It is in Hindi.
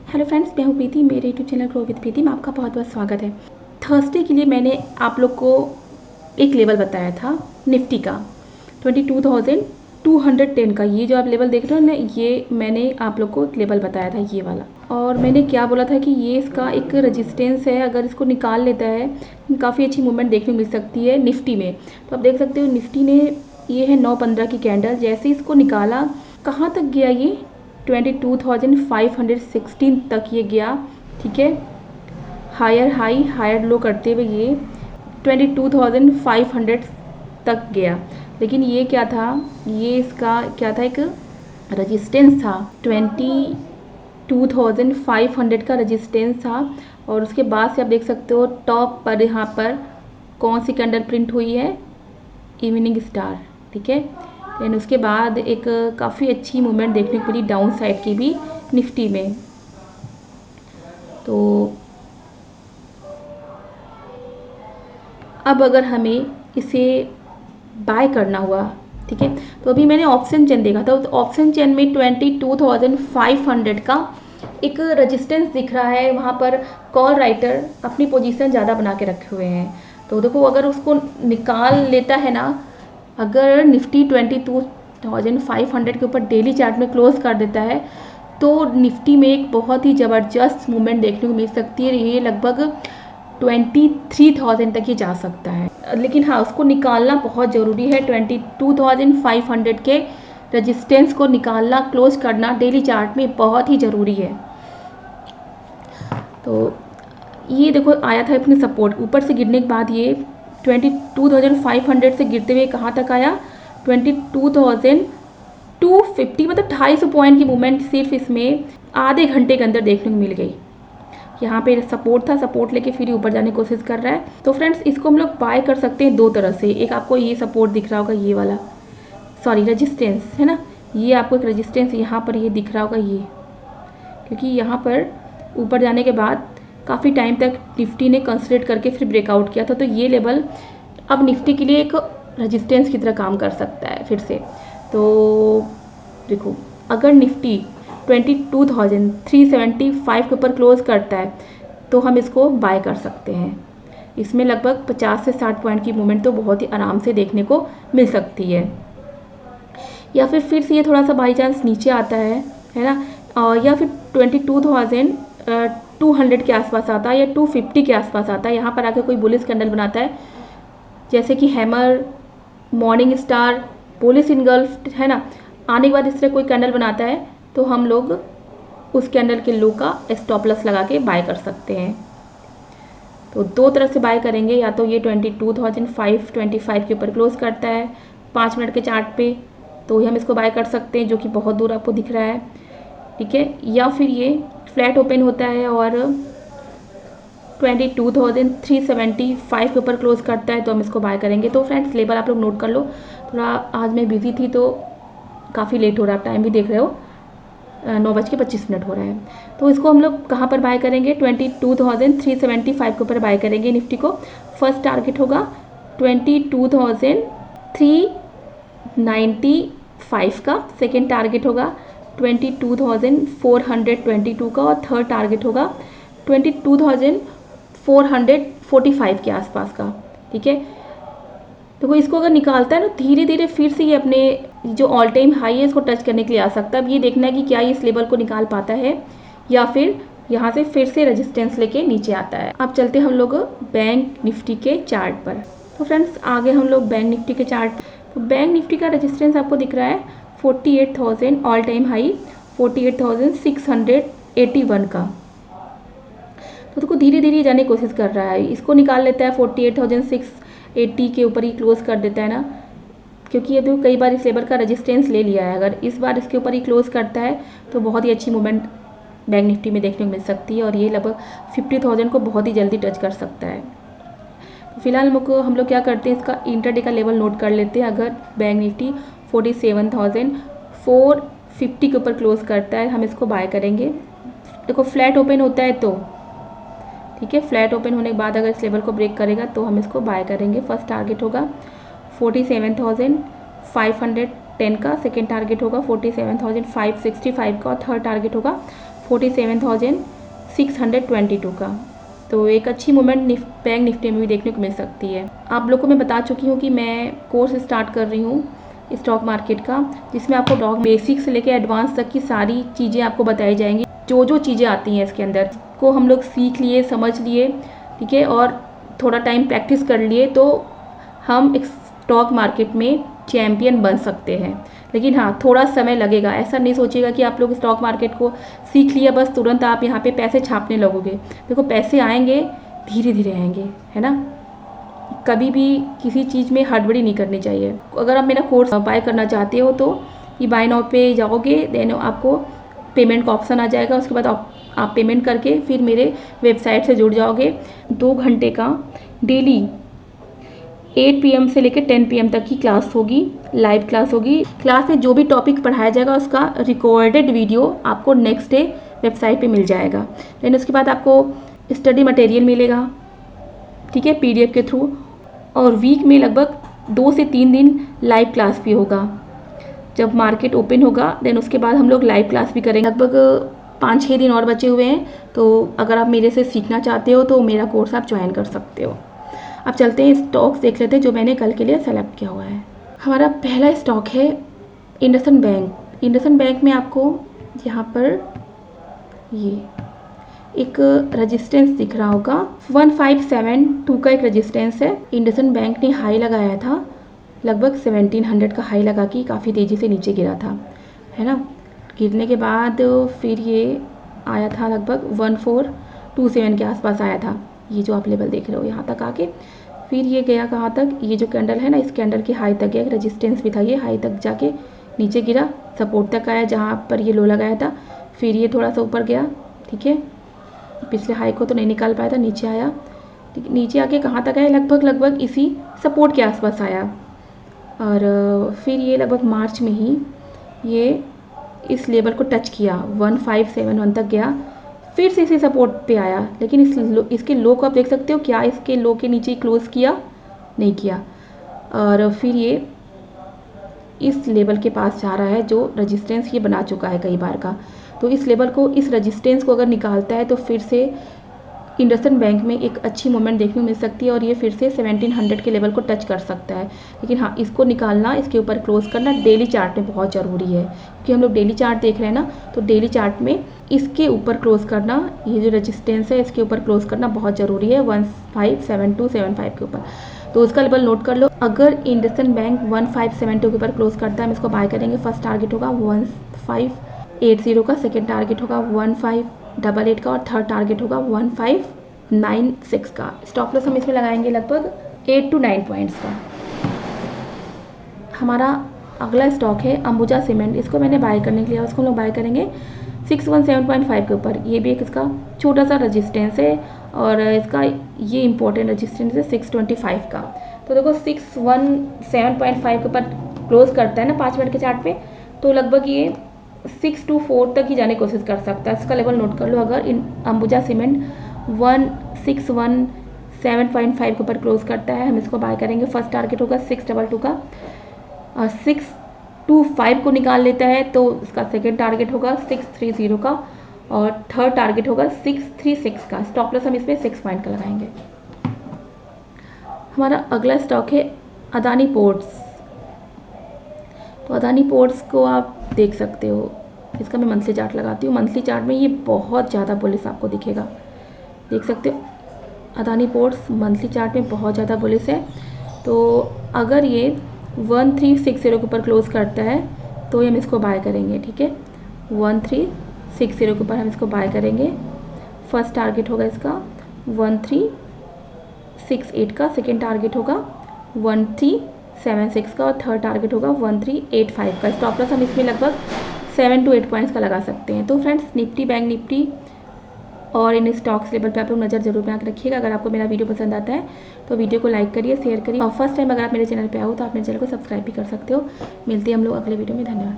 हेलो फ्रेंड्स, मैं हूँ प्रीति। मेरे यूट्यूब चैनल ग्रो विद प्रीति में आपका बहुत बहुत स्वागत है। थर्सडे के लिए मैंने आप लोग को एक लेवल बताया था निफ्टी का 22,210 का। ये जो आप लेवल देख रहे हो ना, ये मैंने आप लोग को एक लेवल बताया था, ये वाला। और मैंने क्या बोला था कि ये इसका एक रजिस्टेंस है, अगर इसको निकाल लेता है काफ़ी अच्छी मूवमेंट देखने को मिल सकती है निफ्टी में। तो आप देख सकते हो निफ्टी ने, ये है 9:15 की कैंडल, जैसे इसको निकाला कहाँ तक गया, ये 22,516 तक ये गया। ठीक है, हायर हाई हायर लो करते हुए ये 22,500 तक गया। लेकिन ये क्या था, ये इसका क्या था, एक रजिस्टेंस था, 22,500 का रजिस्टेंस था। और उसके बाद से आप देख सकते हो टॉप पर यहाँ पर कौन सी कैंडल प्रिंट हुई है, इवनिंग स्टार। ठीक है, एंड उसके बाद एक काफ़ी अच्छी मूवमेंट देखने को मिली डाउन साइड की भी निफ्टी में। तो अब अगर हमें इसे बाय करना हुआ, ठीक है, तो अभी मैंने ऑप्शन चेन देखा था, तो ऑप्शन चेन में 22,500 का एक रेजिस्टेंस दिख रहा है। वहाँ पर कॉल राइटर अपनी पोजीशन ज़्यादा बना के रखे हुए हैं। तो देखो, अगर उसको निकाल लेता है ना, अगर निफ्टी 22,500 के ऊपर डेली चार्ट में क्लोज कर देता है, तो निफ्टी में एक बहुत ही ज़बरदस्त मूवमेंट देखने को मिल सकती है। ये लगभग 23,000 तक ही जा सकता है। लेकिन हाँ, उसको निकालना बहुत ज़रूरी है। 22,500 के रेजिस्टेंस को निकालना, क्लोज करना डेली चार्ट में बहुत ही ज़रूरी है। तो ये देखो आया था अपने सपोर्ट, ऊपर से गिरने के बाद ये 22,500 से गिरते हुए कहाँ तक आया, 22,250, मतलब 250 पॉइंट की मूवमेंट सिर्फ इसमें आधे घंटे के अंदर देखने को मिल गई। यहाँ पे सपोर्ट था, सपोर्ट लेके फिर ऊपर जाने की कोशिश कर रहा है। तो फ्रेंड्स, इसको हम लोग बाय कर सकते हैं दो तरह से। एक आपको ये सपोर्ट दिख रहा होगा, ये वाला, सॉरी रेजिस्टेंस है ना, ये आपको एक रेजिस्टेंस यहाँ पर ये दिख रहा होगा, ये, क्योंकि यहाँ पर ऊपर जाने के बाद काफ़ी टाइम तक निफ्टी ने कंसोलिडेट करके फिर ब्रेकआउट किया था। तो ये लेवल अब निफ्टी के लिए एक रेजिस्टेंस की तरह काम कर सकता है फिर से। तो देखो, अगर निफ्टी 22,375 के ऊपर क्लोज करता है तो हम इसको बाय कर सकते हैं। इसमें लगभग 50 से 60 पॉइंट की मूवमेंट तो बहुत ही आराम से देखने को मिल सकती है। या फिर से ये थोड़ा सा बाई चांस नीचे आता है ना, या फिर 22,200 के आसपास आता है या 250 के आसपास आता है, यहाँ पर आकर कोई बुलिश कैंडल बनाता है, जैसे कि hammer, morning star, police engulf है ना, आने के बाद इस तरह कोई कैंडल बनाता है, तो हम लोग उस कैंडल के लो का स्टॉप लॉस लगा के बाय कर सकते हैं। तो दो तरह से बाय करेंगे, या तो ये 22,525 के ऊपर क्लोज करता है 5 मिनट के चार्ट पे, तो हम इसको बाय कर सकते हैं, जो कि बहुत दूर आपको दिख रहा है। ठीक है, या फिर ये फ्लैट ओपन होता है और 22,375 के ऊपर क्लोज करता है, तो हम इसको बाय करेंगे। तो फ्रेंड्स, लेवल आप लोग नोट कर लो। थोड़ा आज मैं बिजी थी तो काफ़ी लेट हो रहा है, आप टाइम भी देख रहे हो, 9:25 हो रहा है। तो इसको हम लोग कहाँ पर बाय करेंगे, 22,375 के ऊपर बाय करेंगे निफ्टी को। फर्स्ट टारगेट होगा 22,395 का, सेकेंड टारगेट होगा 22,422 का, और थर्ड टारगेट होगा 22,445 के आसपास का। ठीक है, देखो इसको अगर निकालता है ना, धीरे धीरे फिर से ये अपने जो ऑल टाइम हाई है इसको टच करने के लिए आ सकता है। अब ये देखना है कि क्या ये इस लेवल को निकाल पाता है या फिर यहाँ से फिर से रेजिस्टेंस लेके नीचे आता है। अब चलते हम लोग बैंक निफ्टी के चार्ट पर। तो फ्रेंड्स, आगे हम लोग बैंक निफ्टी के चार्ट। तो बैंक निफ्टी का रेजिस्टेंस आपको दिख रहा है 48,000, ऑल टाइम हाई 48,681 का। तो देखो धीरे धीरे जाने की कोशिश कर रहा है, इसको निकाल लेता है 48,680 के ऊपर ही क्लोज कर देता है ना, क्योंकि अभी कई बार इस लेवल का रेजिस्टेंस ले लिया है। अगर इस बार इसके ऊपर ही क्लोज करता है तो बहुत ही अच्छी मूवमेंट बैंक निफ्टी में देखने को मिल सकती है, और ये लगभग 50,000 को बहुत ही जल्दी टच कर सकता है। तो फिलहाल हम लोग क्या करते हैं, इसका इंटरडे का लेवल नोट कर लेते हैं। अगर बैंक निफ्टी 47,450 के ऊपर क्लोज करता है, हम इसको बाय करेंगे। देखो फ्लैट ओपन होता है तो ठीक है, फ्लैट ओपन होने के बाद अगर इस लेवल को ब्रेक करेगा तो हम इसको बाय करेंगे। फर्स्ट टारगेट होगा 47,510 का, सेकेंड टारगेट होगा 47,565 का, और थर्ड टारगेट होगा 47,622 का। तो एक अच्छी मूवमेंट बैंक निफ्टी में भी देखने को मिल सकती है। आप लोग को मैं बता चुकी हूँ कि मैं कोर्स स्टार्ट कर रही हूँ स्टॉक मार्केट का, जिसमें आपको स्टॉक बेसिक से लेकर एडवांस तक की सारी चीज़ें आपको बताई जाएंगी। जो जो चीज़ें आती हैं इसके अंदर को हम लोग सीख लिए, समझ लिए, ठीक है, और थोड़ा टाइम प्रैक्टिस कर लिए तो हम स्टॉक मार्केट में चैम्पियन बन सकते हैं। लेकिन हाँ, थोड़ा समय लगेगा। ऐसा नहीं सोचिएगा कि आप लोग स्टॉक मार्केट को सीख लिया बस तुरंत आप यहाँ पे पैसे छापने लगोगे। देखो, पैसे आएंगे, धीरे धीरे आएंगे, है ना। कभी भी किसी चीज़ में हड़बड़ी नहीं करनी चाहिए। अगर आप मेरा कोर्स बाय करना चाहते हो तो ये बाय नाउ पे जाओगे, देन आपको पेमेंट का ऑप्शन आ जाएगा। उसके बाद आप पेमेंट करके फिर मेरे वेबसाइट से जुड़ जाओगे। 2 घंटे का डेली 8 PM से लेकर 10 PM तक की क्लास होगी, लाइव क्लास होगी। क्लास में जो भी टॉपिक पढ़ाया जाएगा उसका रिकॉर्डेड वीडियो आपको नेक्स्ट डे वेबसाइट पे मिल जाएगा। देन उसके बाद आपको स्टडी मटेरियल मिलेगा, ठीक है, PDF के थ्रू। और वीक में लगभग 2 से 3 दिन लाइव क्लास भी होगा। जब मार्केट ओपन होगा देन उसके बाद हम लोग लाइव क्लास भी करेंगे। लगभग 5-6 दिन और बचे हुए हैं, तो अगर आप मेरे से सीखना चाहते हो तो मेरा कोर्स आप ज्वाइन कर सकते हो। अब चलते हैं स्टॉक्स देख लेते हैं जो मैंने कल के लिए सेलेक्ट किया हुआ है। हमारा पहला स्टॉक है इंडसइंड बैंक। इंडसइंड बैंक में आपको यहाँ पर ये एक रेजिस्टेंस दिख रहा होगा, 1572 का एक रेजिस्टेंस है। इंडसइंड बैंक ने हाई लगाया था, लगभग 1700 का हाई लगा के काफ़ी तेज़ी से नीचे गिरा था, है ना। गिरने के बाद फिर ये आया था लगभग 1427 के आसपास आया था। ये जो आप लेवल देख रहे हो यहाँ तक आके फिर ये गया कहाँ तक, ये जो कैंडल है ना, इस कैंडल के हाई तक गया, एक रेजिस्टेंस भी था, ये हाई तक जाके नीचे गिरा, सपोर्ट तक आया जहाँ पर ये लो लगाया था। फिर ये थोड़ा सा ऊपर गया, ठीक है, पिछले हाई को तो नहीं निकाल पाया था, नीचे आया, ठीक, नीचे आके कहाँ तक आया, लगभग इसी सपोर्ट के आसपास आया। और फिर ये लगभग मार्च में ही ये इस लेवल को टच किया, 1571 तक गया, फिर से इसी सपोर्ट पे आया। लेकिन इसके लो को आप देख सकते हो, क्या इसके लो के नीचे क्लोज किया, नहीं किया। और फिर ये इस लेवल के पास जा रहा है जो रेजिस्टेंस ये बना चुका है कई बार का। तो इस लेवल को, इस रेजिस्टेंस को अगर निकालता है तो फिर से इंडसइंड बैंक में एक अच्छी मूवमेंट देखने को मिल सकती है और ये फिर से 1700 के लेवल को टच कर सकता है। लेकिन हाँ, इसको निकालना, इसके ऊपर क्लोज करना डेली चार्ट में बहुत ज़रूरी है, क्योंकि हम लोग डेली चार्ट देख रहे हैं ना, तो डेली चार्ट में इसके ऊपर क्लोज करना, ये जो रेजिस्टेंस है इसके ऊपर क्लोज करना बहुत ज़रूरी है, 157275 के ऊपर। तो उसका लेवल नोट कर लो। अगर इंडसइंड बैंक 1572 के ऊपर क्लोज करता है, हम इसको बाय करेंगे। फर्स्ट टारगेट होगा 1580 का, सेकेंड टारगेट होगा 1588 का और थर्ड टारगेट होगा 1596 का। स्टॉप लॉस हम इसमें लगाएंगे लगभग 8 to 9 पॉइंट्स का। हमारा अगला स्टॉक है अंबुजा सीमेंट। इसको मैंने बाय करने के लिए, उसको हम लोग बाय करेंगे 617.5 के ऊपर। ये भी एक इसका छोटा सा रेजिस्टेंस है और इसका ये इंपॉर्टेंट रेजिस्टेंस है 625 का। तो देखो 617.5 के ऊपर क्लोज करता है ना 5 मिनट के चार्ट पे, तो लगभग ये 624 तक ही जाने की कोशिश कर सकता है। इसका लेवल नोट कर लो। अगर इन अंबुजा सीमेंट 1617.5 के ऊपर क्लोज करता है, हम इसको बाय करेंगे। फर्स्ट टारगेट होगा 622 का, 625 को निकाल लेता है तो इसका सेकेंड टारगेट होगा 630 का और थर्ड टारगेट होगा 636 का। स्टॉप लॉस हम इसमें 6 पॉइंट का लगाएंगे। हमारा अगला स्टॉक है अदानी पोर्ट्स। तो अदानी पोर्ट्स को आप देख सकते हो, इसका मैं मंथली चार्ट लगाती हूँ। मंथली चार्ट में ये बहुत ज़्यादा बुलिश आपको दिखेगा, देख सकते हो। अदानी पोर्ट्स मंथली चार्ट में बहुत ज़्यादा बुलिश है। तो अगर ये 1360 के ऊपर क्लोज करता है तो हम इसको बाय करेंगे, ठीक है। 1360 के ऊपर हम इसको बाय करेंगे। फर्स्ट टारगेट होगा इसका 1368 का, सेकेंड टारगेट होगा 1376 का और थर्ड टारगेट होगा 1385 का। स्टॉप लॉस हम इसमें लगभग 7 to 8 पॉइंट्स का लगा सकते हैं। तो फ्रेंड्स, निफ्टी, बैंक निफ्टी और इन स्टॉक्स लेवल पे आप लोग नज़र जरूर बना के रखिएगा। अगर आपको मेरा वीडियो पसंद आता है तो वीडियो को लाइक करिए, शेयर करिए और फर्स्ट टाइम अगर आप मेरे चैनल पे आओ तो आप मेरे चैनल को सब्सक्राइब भी कर सकते हो। मिलते हैं हम लोग अगले वीडियो में। धन्यवाद।